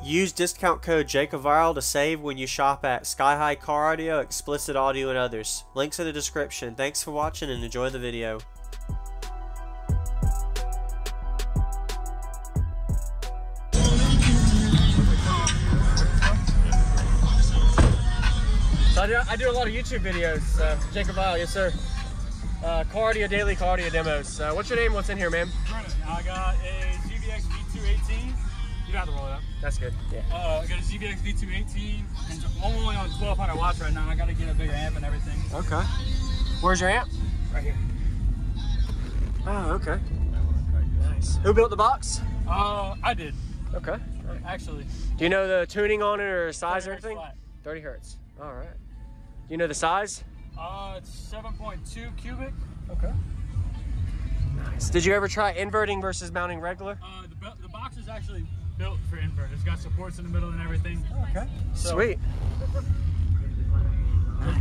Use discount code JacobViral to save when you shop at Sky High Car Audio, Explicit Audio, and others. Links in the description. Thanks for watching and enjoy the video. So I do a lot of YouTube videos, JacobViral, yes sir. Daily car audio demos. What's your name? What's in here, man? Drennan. I got a ZBX V218. You don't have to roll it up. That's good. Yeah. I got a ZBX V218, and I'm only on 1200 watts right now. I got to get a bigger amp and everything. Okay. Where's your amp? Right here. Oh, okay. Nice. Who built the box? I did. Okay. Actually. Do you know the tuning on it or size or anything? Flat. 30 hertz. All right. Do you know the size? It's 7.2 cubic. Okay. Nice. Did you ever try inverting versus mounting regular? The box is actually built for invert. It's got supports in the middle and everything. Okay. So, sweet. It's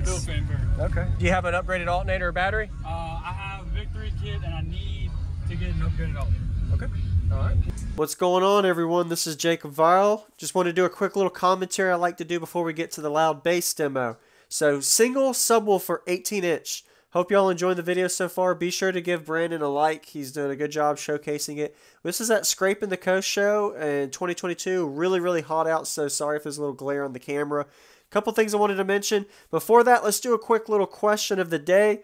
built for invert. Okay. Do you have an upgraded alternator or battery? I have a Victory kit, and I need to get an upgraded alternator. Okay. All right. What's going on, everyone? This is JacobViral. Just want to do a quick little commentary I like to do before we get to the loud bass demo. So, single subwoofer 18-inch. Hope y'all enjoying the video so far. Be sure to give Brandon a like. He's doing a good job showcasing it. This is at Scrapin the Coast show in 2022. Really, really hot out, so sorry if there's a little glare on the camera. A couple things I wanted to mention. Before that, let's do a quick little question of the day.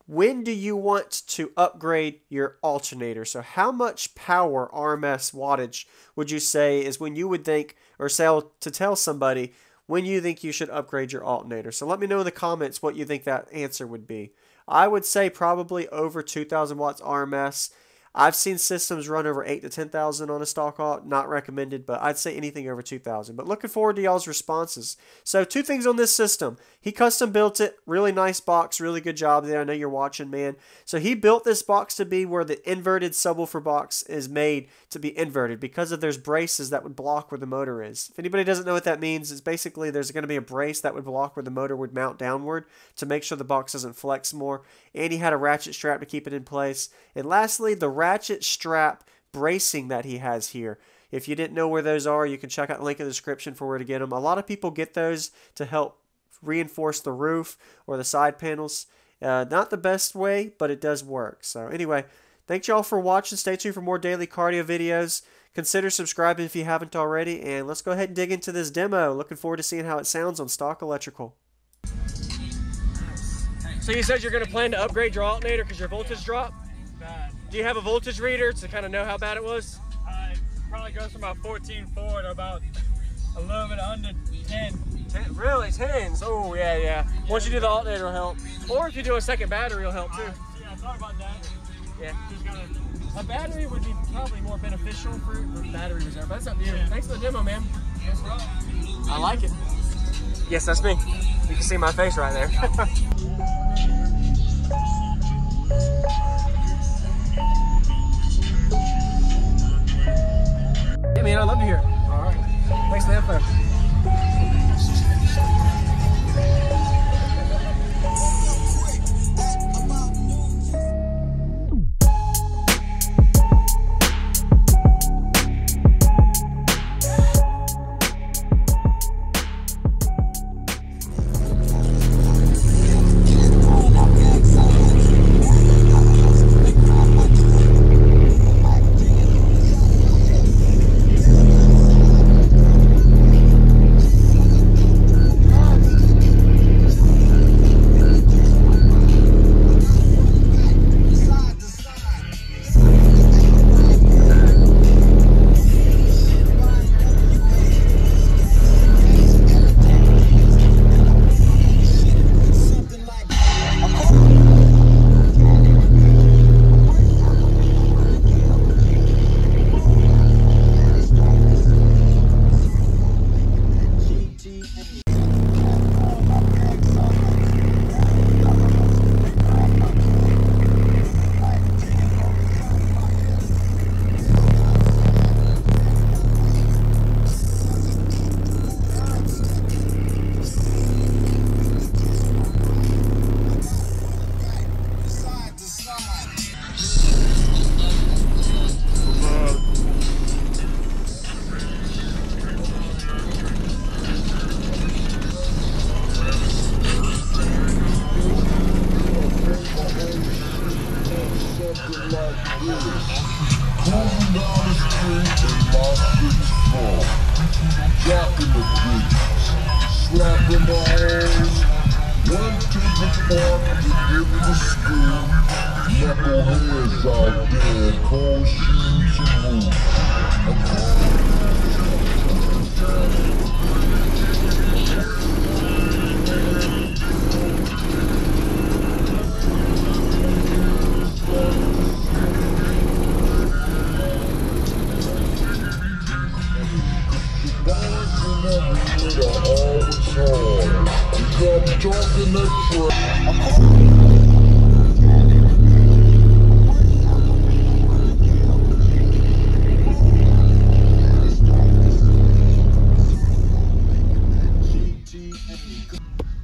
When do you want to upgrade your alternator? So how much power, RMS, wattage, would you say is when you would think, or tell somebody, when you think you should upgrade your alternator? So let me know in the comments what you think that answer would be. I would say probably over 2,000 watts RMS. I've seen systems run over 8,000 to 10,000 on a stock alt. Not recommended, but I'd say anything over 2,000. But looking forward to y'all's responses. So 2 things on this system. He custom built it. Really nice box. Really good job there. I know you're watching, man. So he built this box to be where the inverted subwoofer box is made to be inverted because of there's braces that would block where the motor is. If anybody doesn't know what that means, it's basically there's going to be a brace that would block where the motor would mount downward to make sure the box doesn't flex more. And he had a ratchet strap to keep it in place. And lastly, the ratchet strap bracing that he has here. If you didn't know where those are, you can check out the link in the description for where to get them. A lot of people get those to help reinforce the roof or the side panels. Not the best way, but it does work. So anyway, thanks y'all for watching. Stay tuned for more daily cardio videos. Consider subscribing if you haven't already. And let's go ahead and dig into this demo. Looking forward to seeing how it sounds on stock electrical. So you said you're going to plan to upgrade your alternator because your voltage dropped? Bad. Do you have a voltage reader to kind of know how bad it was? It probably goes from about 14.4 to about a little bit under 10. 10, really? 10s? Oh, yeah. Once you do the alternator, it'll help. Or if you do a second battery, it'll help too. Yeah, I thought about that. Yeah. Just gotta... A battery would be probably more beneficial for battery reserve. That's up to you. Yeah. Thanks for the demo, man. Yes, bro. I like it. Yes, that's me. You can see my face right there. Yeah, man, I'd love to hear it. All right. Thanks for the info. Slapping my hands, went to the park to get to school. Knuckleheads out there, cold shoes and talking that trash.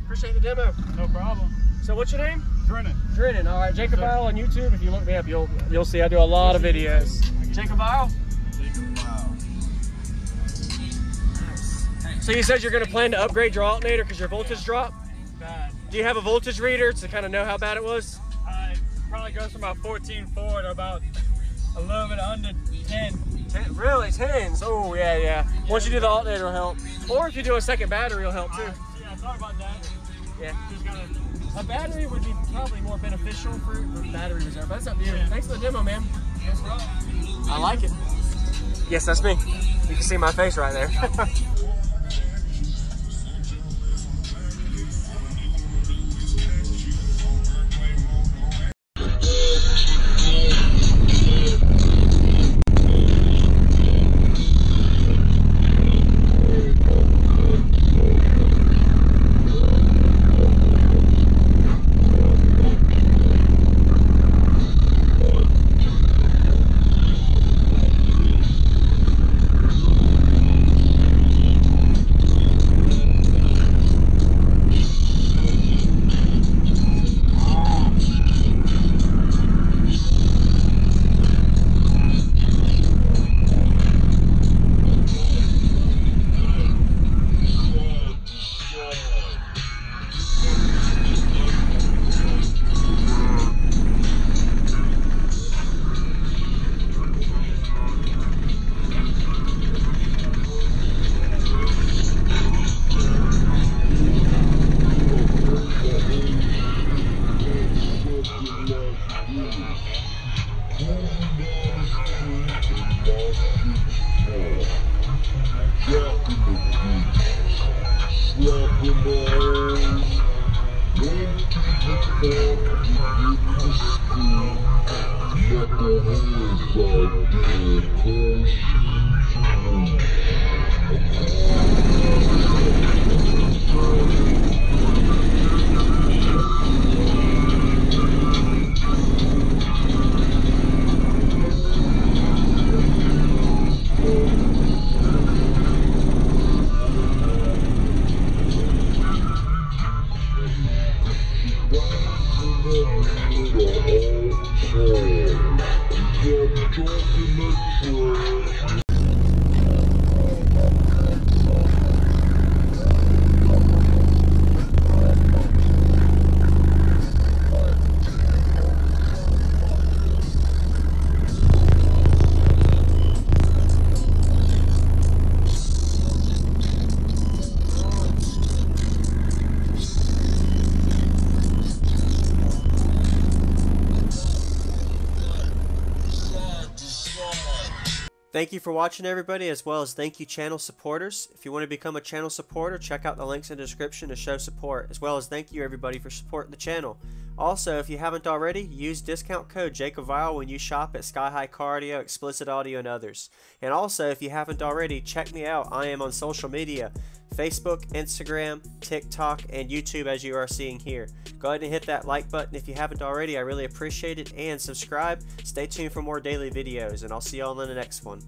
Appreciate the demo. No problem. So what's your name? Drennan. Drennan. All right, JacobViral on YouTube. If you look me up, you'll see I do a lot of videos. JacobViral. So you said you're going to plan to upgrade your alternator because your voltage dropped? Bad. Do you have a voltage reader to kind of know how bad it was? Probably goes from about 14.4 to about a little bit under 10. Really? 10s? Oh, yeah. Once you do the alternator, it'll help. Or if you do a second battery, it'll help too. Yeah, I thought about that. Yeah. Just gotta... A battery would be probably more beneficial for battery reserve, but that's up to you. Thanks for the demo, man. I like it. Yes, that's me. You can see my face right there. Thank you for watching, everybody, as well as thank you channel supporters. If you want to become a channel supporter, check out the links in the description to show support, as well as thank you everybody for supporting the channel. Also, if you haven't already, use discount code JacobViral when you shop at Sky High Car Audio, Explicit Audio, and others. And also, if you haven't already, check me out. I am on social media, Facebook, Instagram, TikTok, and YouTube, as you are seeing here. Go ahead and hit that like button if you haven't already. I really appreciate it. And subscribe. Stay tuned for more daily videos, and I'll see y'all in the next one.